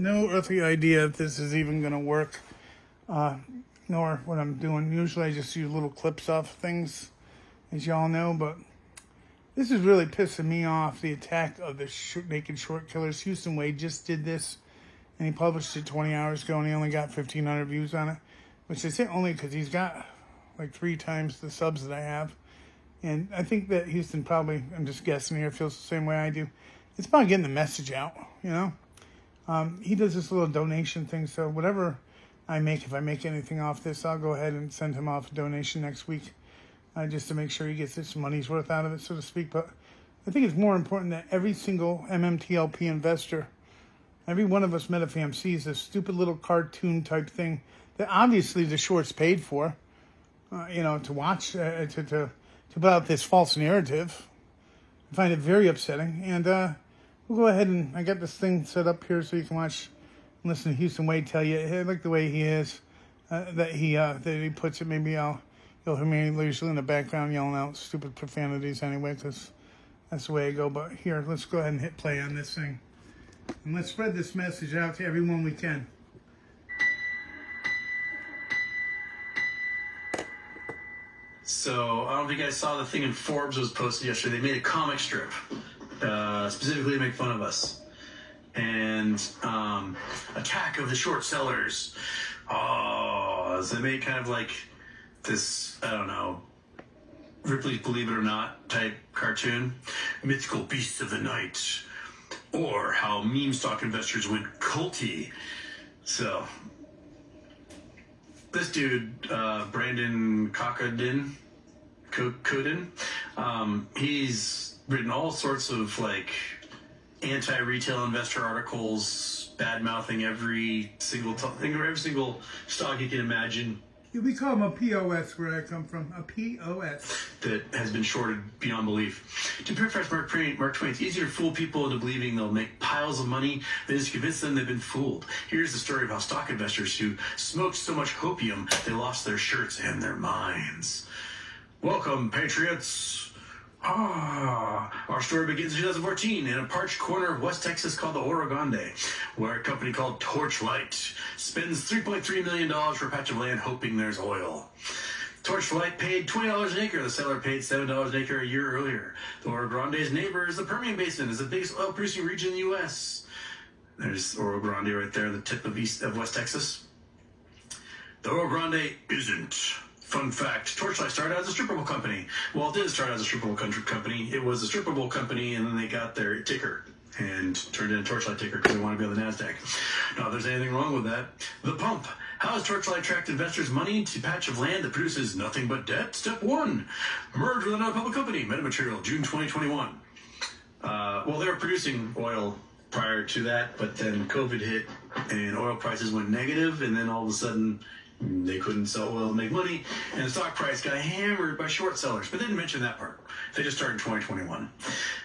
no earthly idea if this is even going to work, nor what I'm doing. Usually I just use little clips off things, as y'all know, but this is really pissing me off, the attack of the naked short killers. Houston Wade just did this, and he published it 20 hours ago, and he only got 1,500 views on it, which I say only because he's got like 3 times the subs that I have. And I think that Houston probably, I'm just guessing here, feels the same way I do. It's about getting the message out, you know? He does this little donation thing, so whatever I make, if I make anything off this, I'll go ahead and send him off a donation next week, just to make sure he gets his money's worth out of it, so to speak. But I think it's more important that every single MMTLP investor, every one of us metafam sees this stupid little cartoon type thing that obviously the shorts paid for, to watch, to put out this false narrative. I find it very upsetting. And we'll go ahead and I got this thing set up here so you can watch and listen to Houston Wade tell you. I like the way he is, that he puts it. Maybe you'll hear me usually in the background yelling out stupid profanities anyway, because that's the way I go. But here, let's go ahead and hit play on this thing. And let's spread this message out to everyone we can. So, I don't know if you guys saw the thing in Forbes was posted yesterday. They made a comic strip specifically to make fun of us. And attack of the short sellers. Oh, so they made kind of like this, I don't know, Ripley's Believe It or Not type cartoon. Mythical beasts of the night. Or how meme stock investors went culty. So, this dude, Brandon Cocodin, he's written all sorts of like anti-retail investor articles, bad-mouthing every single stock you can imagine. We call him a POS where I come from, a POS. That has been shorted beyond belief. To paraphrase Mark Twain, it's easier to fool people into believing they'll make piles of money than to convince them they've been fooled. Here's the story of how stock investors who smoked so much opium they lost their shirts and their minds. Welcome, patriots. Our story begins in 2014 in a parched corner of West Texas called the Oro Grande, where a company called Torchlight spends $3.3 million for a patch of land hoping there's oil. Torchlight paid $20 an acre. The seller paid $7 an acre a year earlier. The Oro Grande's neighbor is the Permian Basin, is the biggest oil-producing region in the U.S. There's Oro Grande right there, the tip of West Texas. The Oro Grande isn't. Fun fact, Torchlight started as a strippable company. Well, it didn't start as a strippable company. It was a strippable company, and then they got their ticker and turned it into Torchlight ticker because they want to be on the NASDAQ. Not that there's anything wrong with that. The pump. How has Torchlight attract investors' money to a patch of land that produces nothing but debt? Step 1. Merge with another public company. Metamaterial, June 2021. Well, they were producing oil prior to that, but then COVID hit, and oil prices went negative, and then all of a sudden they couldn't sell oil and make money, and the stock price got hammered by short sellers. But they didn't mention that part. They just started in 2021.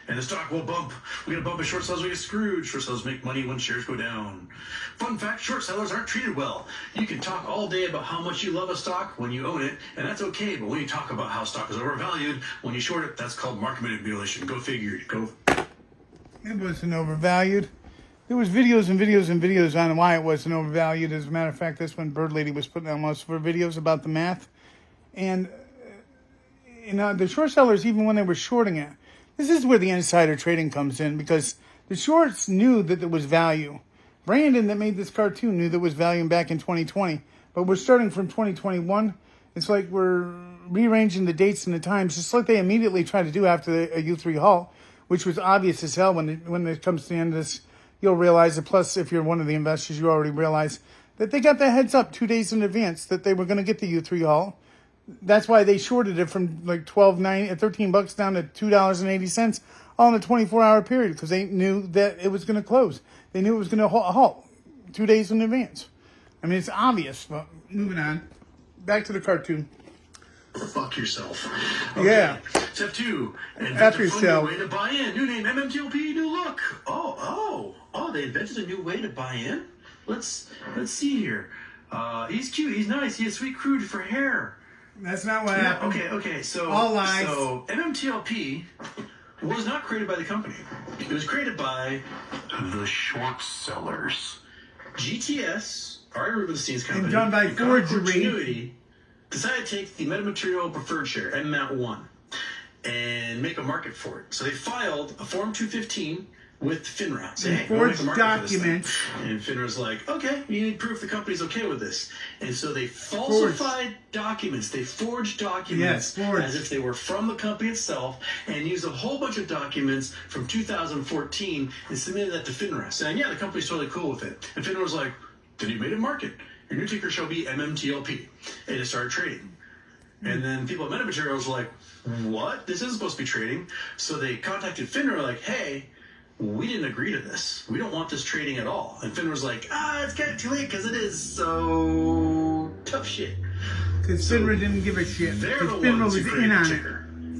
And the stock will bump. We get a bump of short sellers, we get screwed. Short sellers make money when shares go down. Fun fact, short sellers aren't treated well. You can talk all day about how much you love a stock when you own it, and that's okay. But when you talk about how stock is overvalued, when you short it, that's called market manipulation. Go figure. It wasn't overvalued. There was videos and videos and videos on why it wasn't overvalued. As a matter of fact, that's when Birdlady was putting out most of her videos about the math. And, the short sellers, even when they were shorting it, this is where the insider trading comes in, because the shorts knew that there was value. Brandon, that made this cartoon, knew there was value back in 2020. But we're starting from 2021. It's like we're rearranging the dates and the times, just like they immediately tried to do after a U3 halt, which was obvious as hell when it comes to the end of this. You'll realize it. Plus, if you're one of the investors, you already realize that they got the heads up 2 days in advance that they were going to get the U3 halt. That's why they shorted it from like $13 down to $2.80 all in a 24-hour period, because they knew that it was going to close. They knew it was going to halt 2 days in advance. I mean, it's obvious. But moving on, back to the cartoon. Fuck yourself. Okay. Yeah. Step 2. After yourself. New way to buy in. New name, MMTLP, new look. Oh, they invented a new way to buy in? Let's see here. He's cute. He's nice. He has sweet crude for hair. That's not what happened. Okay. So, all lies. So, MMTLP was not created by the company. It was created by the short sellers. GTS, our Rubenstein's company, and done by forgery, decided to take the metamaterial preferred share, MMAT1, and make a market for it. So they filed a Form 215 with FINRA. Saying, hey, forged documents. And FINRA's like, okay, you need proof the company's okay with this. And so they falsified documents. They forged documents as if they were from the company itself and used a whole bunch of documents from 2014 and submitted that to FINRA, saying, yeah, the company's totally cool with it. And FINRA was like, then you made a market. Your new ticker shall be MMTLP. And it started trading. And then people at Metamaterials were like, what? This isn't supposed to be trading. So they contacted FINRA like, hey, we didn't agree to this. We don't want this trading at all. And FINRA's like, it's kind of too late because it is so tough shit. Because FINRA didn't give a shit. Because FINRA was in on it.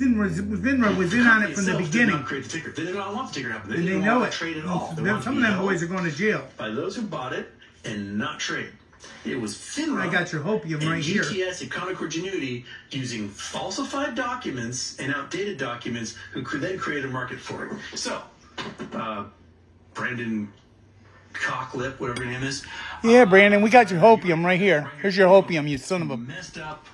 FINRA was in on it from the beginning. Did not create the ticker. They did not want the ticker to happen. They and didn't they know want it. to trade at all. Some of them boys are going to jail. By those who bought it and not trade. It was FINRA. I got your hopium right here. GTS and Conoco Genuity using falsified documents and outdated documents who could then create a market for it. So, Brandon Cocklip, whatever your name is. Yeah, Brandon, we got your hopium right here. Here's your hopium, you son of a messed up,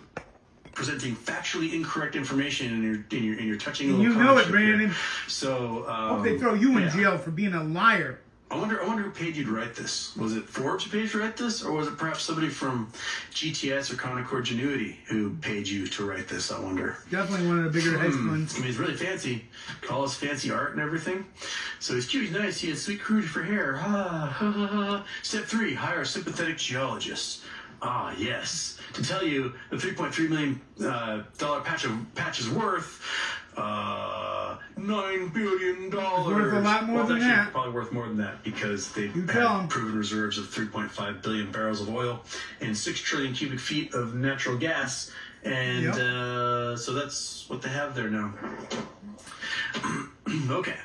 presenting factually incorrect information in your touching. You know it, Brandon. Here. So, hope they throw you in jail for being a liar. I wonder who paid you to write this. Was it Forbes who paid you to write this, or was it perhaps somebody from GTS or Conoco Genuity who paid you to write this? I wonder. Definitely one of the bigger hedge funds. I mean, he's really fancy. All his fancy art and everything. So he's cute, he's nice, he has sweet crude for hair. Step 3, hire a sympathetic geologist. Yes. To tell you the $3.3 million patch is worth $9 billion. It's worth a lot more than that. Probably worth more than that because they've had proven reserves of 3.5 billion barrels of oil and 6 trillion cubic feet of natural gas. And so that's what they have there now. Okay.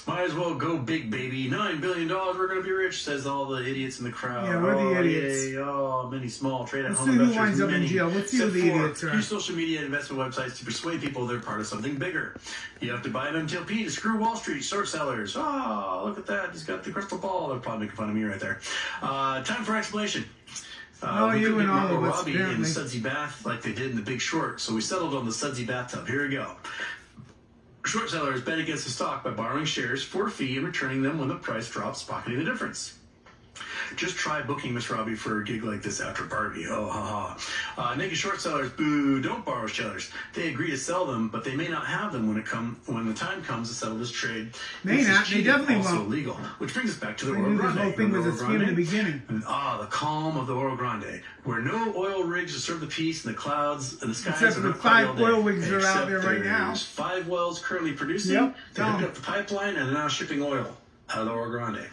Might as well go big, baby. $9 billion, we're going to be rich, says all the idiots in the crowd. Yeah, we're the idiots. Yay. Many small trade-at-home investors. Let's see who winds up in jail. Let's see who the idiots are. Use social media and investment websites to persuade people they're part of something bigger. You have to buy MMTLP to screw Wall Street, short sellers. Look at that. He's got the crystal ball. They're probably making fun of me right there. Time for explanation. You and all of us, Robbie in the sudsy bath like they did in The Big Short, so we settled on the sudsy bathtub. Here we go. Short sellers bet against the stock by borrowing shares for a fee and returning them when the price drops, pocketing the difference. Just try booking Miss Robbie for a gig like this after Barbie. Naked short sellers, boo, don't borrow shares. They agree to sell them, but they may not have them when the time comes to settle this trade. May not, they definitely also won't. Illegal, which brings us back to the Oro Grande. Grande. The whole thing was a scheme in the beginning. The calm of the Oro Grande, where no oil rigs disturb the peace in the clouds and the skies. Except for the 5 oil rigs that are out there right now. There's 5 wells currently producing. They're hooking up the pipeline and they're now shipping oil out of the Oro Grande.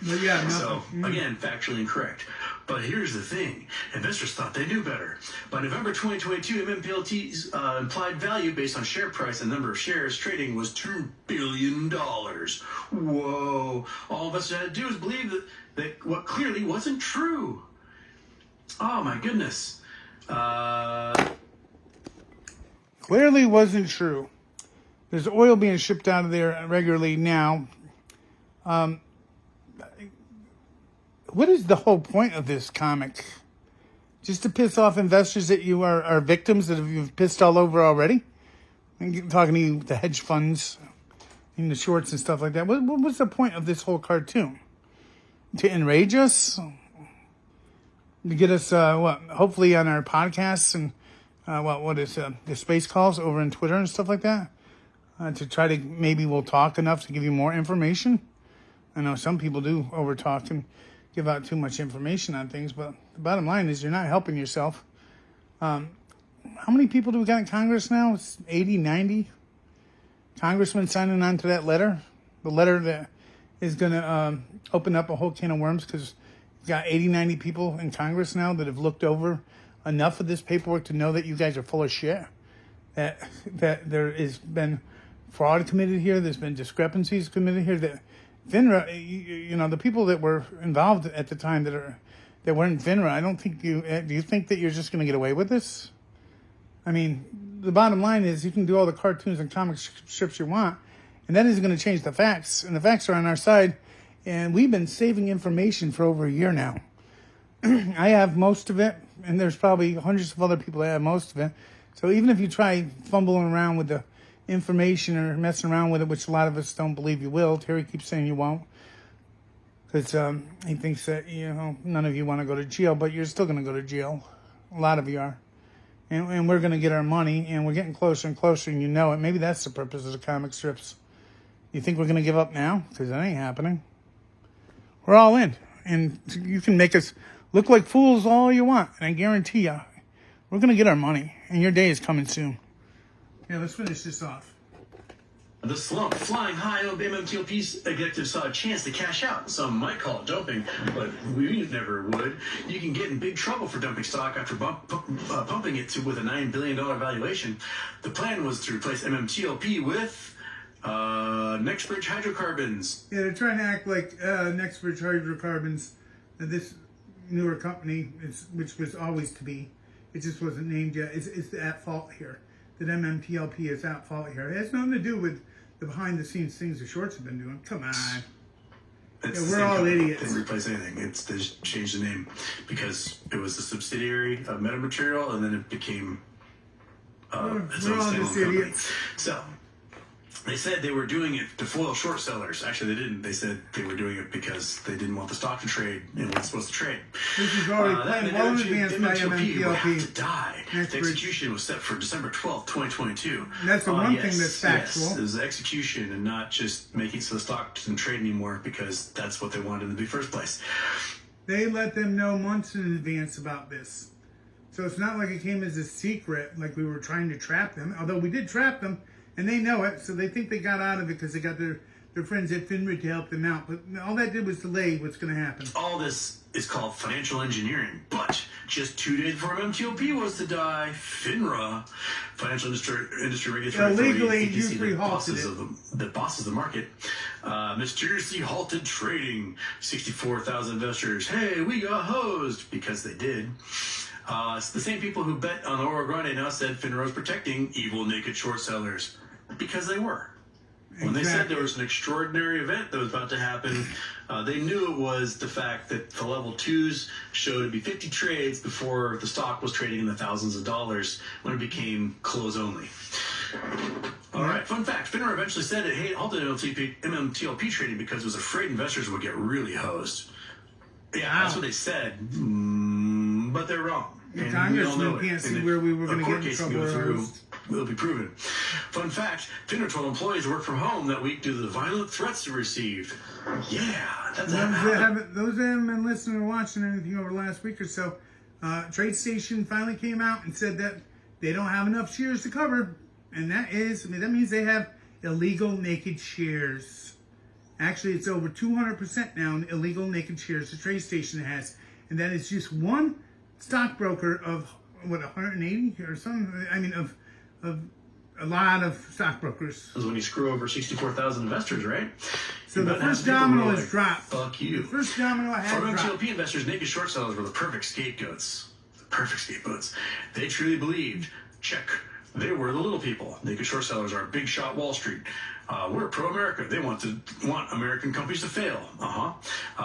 So, again, factually incorrect. But here's the thing. Investors thought they knew better. By November 2022, MMPLT's implied value based on share price and number of shares trading was $2 billion. Whoa. All investors had to do is believe that what clearly wasn't true. Oh, my goodness. Clearly wasn't true. There's oil being shipped out of there regularly now. What is the whole point of this comic? Just to piss off investors that you are victims that you've pissed all over already? I'm talking to you, the hedge funds, in the shorts and stuff like that. What's the point of this whole cartoon? To enrage us? To get us, hopefully on our podcasts and, the space calls over on Twitter and stuff like that? To try to, maybe we'll talk enough to give you more information? I know some people do overtalk and give out too much information on things, but the bottom line is you're not helping yourself. How many people do we got in Congress now? It's 80, 90 congressmen signing on to that letter. The letter that is going to open up a whole can of worms because you've got 80, 90 people in Congress now that have looked over enough of this paperwork to know that you guys are full of shit. That there has been fraud committed here. There's been discrepancies committed here. That FINRA, the people that were involved at the time that weren't FINRA, I don't think do you think that you're just going to get away with this? I mean, the bottom line is you can do all the cartoons and comic strips you want, and that isn't going to change the facts. And the facts are on our side, and we've been saving information for over a year now. I have most of it, and there's probably hundreds of other people that have most of it. So even if you try fumbling around with the information or messing around with it, which a lot of us don't believe you will, Terry keeps saying you won't, because he thinks that, you know, none of you want to go to jail, but you're still going to go to jail. A lot of you are. And we're going to get our money, and we're getting closer and closer, and you know it. Maybe that's the purpose of the comic strips. You think we're going to give up now? Because that ain't happening. We're all in. And you can make us look like fools all you want, and I guarantee you, we're going to get our money, and your day is coming soon. Yeah, let's finish this off. The slump flying high on MMTLP's executives saw a chance to cash out. Some might call it dumping, but we never would. You can get in big trouble for dumping stock after pumping it with a $9 billion valuation. The plan was to replace MMTLP with NextBridge Hydrocarbons. Yeah, they're trying to act like NextBridge Hydrocarbons, this newer company, which was always to be. It just wasn't named yet. It's at fault here. That MMTLP is at fault here. It has nothing to do with the behind-the-scenes things the shorts have been doing. Come on. It's we're all idiots. Didn't replace anything. They just changed the name because it was a subsidiary of Metamaterial, and then it became its own standalone company. So they said they were doing it to foil short sellers. Actually, they didn't. They said they were doing it because they didn't want the stock to trade and wasn't supposed to trade. This is already planned well in advance by MMTLP would have to MMTLP. die. The execution was set for December 12th, 2022. That's the one thing that's factual. Yes, it was execution and not just making so the stock doesn't trade anymore because that's what they wanted in the first place. They let them know months in advance about this. So it's not like it came as a secret, like we were trying to trap them. Although we did trap them. And they know it, so they think they got out of it because they got their friends at FINRA to help them out. But all that did was delay what's going to happen. All this is called financial engineering. But just 2 days before MMTLP was to die, FINRA, Financial Industry Regulatory illegally Authority, usually halted it. That bosses the market, mysteriously halted trading. 64,000 investors. Hey, we got hosed because they did. It's the same people who bet on Oro Grande now said FINRA was protecting evil naked short sellers because they were. When they said there was an extraordinary event that was about to happen, they knew it was the fact that the level 2s showed to be 50 trades before the stock was trading in the thousands of dollars when it became close only. All right, fun fact. FINRA eventually said it halted MMTLP trading because it was afraid investors would get really hosed. Yeah, that's what they said, but they're wrong. The congressman can't see where we were going to get in trouble. Will be proven. Fun fact, FINRA told employees to work from home that week due to the violent threats they received. Yeah, that's those that haven't been listening or watching anything over the last week or so, TradeStation finally came out and said that they don't have enough shares to cover. And that means they have illegal naked shares. Actually, it's over 200% now in illegal naked shares the TradeStation has. And that is just one stockbroker of, 180 or something? I mean, of a lot of stockbrokers. That's when you screw over 64,000 investors, right? So the first domino is dropped. Fuck you. The first domino I had dropped. For MMTLP investors, naked short sellers were the perfect scapegoats. They truly believed, check, they were the little people. Naked short sellers are big shot Wall Street. We're pro-America. They want American companies to fail.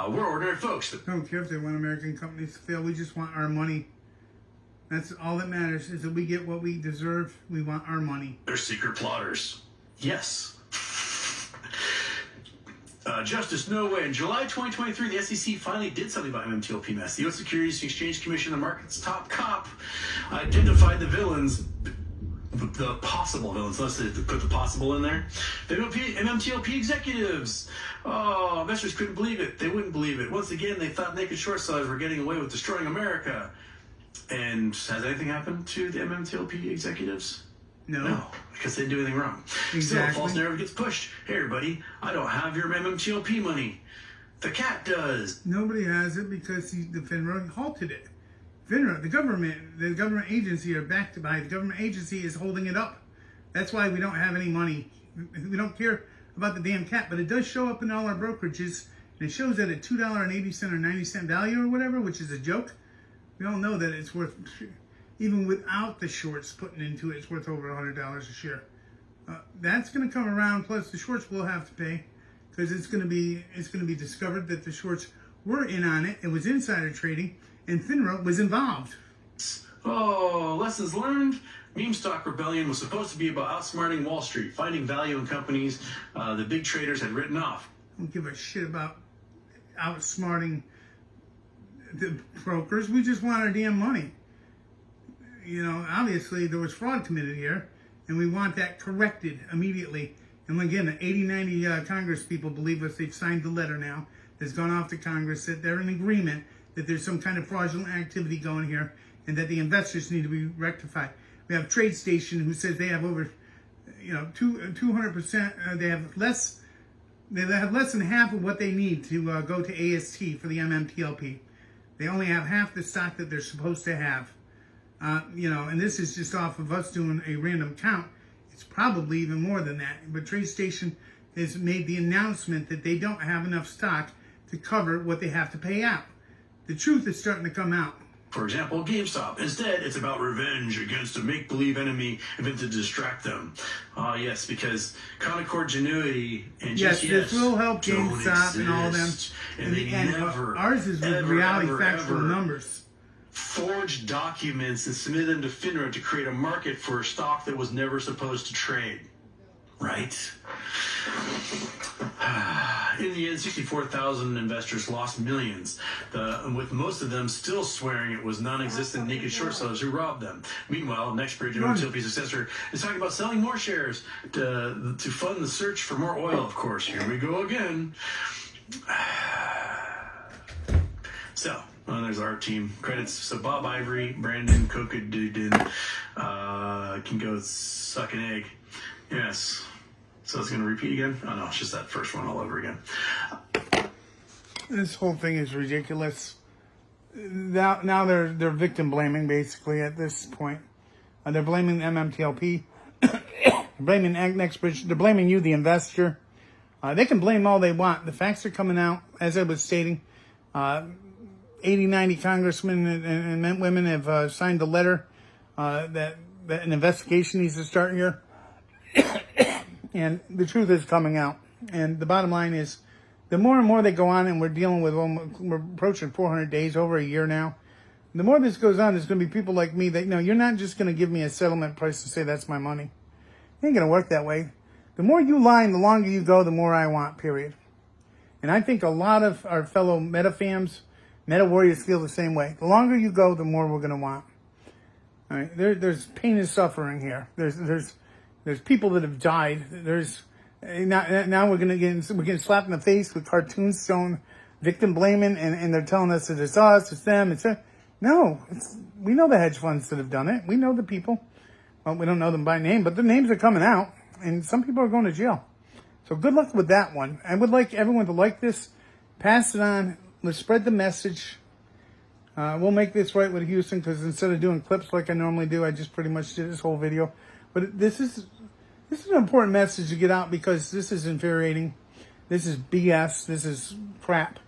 We're ordinary folks. Don't care if they want American companies to fail. We just want our money. That's all that matters, is that we get what we deserve. We want our money. They're secret plotters. Yes. Justice, no way. In July 2023, the SEC finally did something about MMTLP mess. The U.S. Securities and Exchange Commission, the market's top cop, identified the villains. The possible villains, unless they put the possible in there. The MMTLP executives. Oh, investors couldn't believe it. They wouldn't believe it. Once again, they thought naked short sellers were getting away with destroying America. And has anything happened to the MMTLP executives? No, because they didn't do anything wrong. Exactly. Still, a false narrative gets pushed. Hey, everybody, I don't have your MMTLP money. The cat does. Nobody has it because the FINRA halted it. FINRA, the government agency are backed by, the government agency is holding it up. That's why we don't have any money. We don't care about the damn cat, but it does show up in all our brokerages, and it shows at a $2.80 or 90-cent value or whatever, which is a joke. We all know that it's worth, even without the shorts putting into it, it's worth over $100 a share. That's going to come around, plus the shorts will have to pay, because it's going to be discovered that the shorts were in on it. It was insider trading, and FINRA was involved. Oh, lessons learned. Meme stock rebellion was supposed to be about outsmarting Wall Street, finding value in companies the big traders had written off. I don't give a shit about outsmarting the brokers. We just want our damn money. You know, obviously there was fraud committed here, and we want that corrected immediately. And again, the 80, 90 Congress people believe us. They've signed the letter now. It's gone off to Congress that they're in agreement that there's some kind of fraudulent activity going here, and that the investors need to be rectified. We have TradeStation, who says they have over, 200%. They have less than half of what they need to go to AST for the MMTLP. They only have half the stock that they're supposed to have. And this is just off of us doing a random count. It's probably even more than that. But TradeStation has made the announcement that they don't have enough stock to cover what they have to pay out. The truth is starting to come out. For example, GameStop. Instead, it's about revenge against a make-believe enemy invented to distract them. Yes, because Concord Genuity and yes, GTS this will help GameStop and all of them. And they never, ours is with reality, factual numbers. Forged documents and submitted them to FINRA to create a market for a stock that was never supposed to trade. Right? In the end, 64,000 investors lost millions, with most of them still swearing it was non-existent naked short sellers who robbed them. Meanwhile, NextBridge, MMTLP's successor, is talking about selling more shares to fund the search for more oil, of course. Here we go again. So, there's our team. Credits. So Bob Ivory, Brandon Kokadudin can go suck an egg. Yes. So it's going to repeat again? Oh, no, it's just that first one all over again. This whole thing is ridiculous. Now they're victim blaming, basically, at this point. They're blaming MMTLP, blaming NextBridge. They're blaming you, the investor. They can blame all they want. The facts are coming out, as I was stating. 80, 90 congressmen and women have signed a letter that an investigation needs to start here. And the truth is coming out. And the bottom line is, the more and more they go on, and we're dealing with, we're approaching 400 days, over a year now. The more this goes on, there's going to be people like me that, you're not just going to give me a settlement price to say that's my money. It ain't going to work that way. The more you lie and the longer you go, the more I want, period. And I think a lot of our fellow metafams, metawarriors feel the same way. The longer you go, the more we're going to want. All right, there's pain and suffering here. There's people that have died. Now we're getting slapped in the face with cartoons showing victim blaming, and they're telling us that it's us, it's them, it's them. No, we know the hedge funds that have done it. We know the people. Well, we don't know them by name, but the names are coming out, and some people are going to jail. So good luck with that one. I would like everyone to like this, pass it on, let's spread the message. We'll make this right with Houston, because instead of doing clips like I normally do, I just pretty much did this whole video. But this is an important message to get out, because this is infuriating. This is BS. This is crap.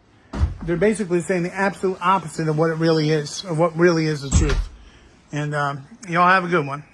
They're basically saying the absolute opposite of what it really is, of what really is the truth. And y'all have a good one.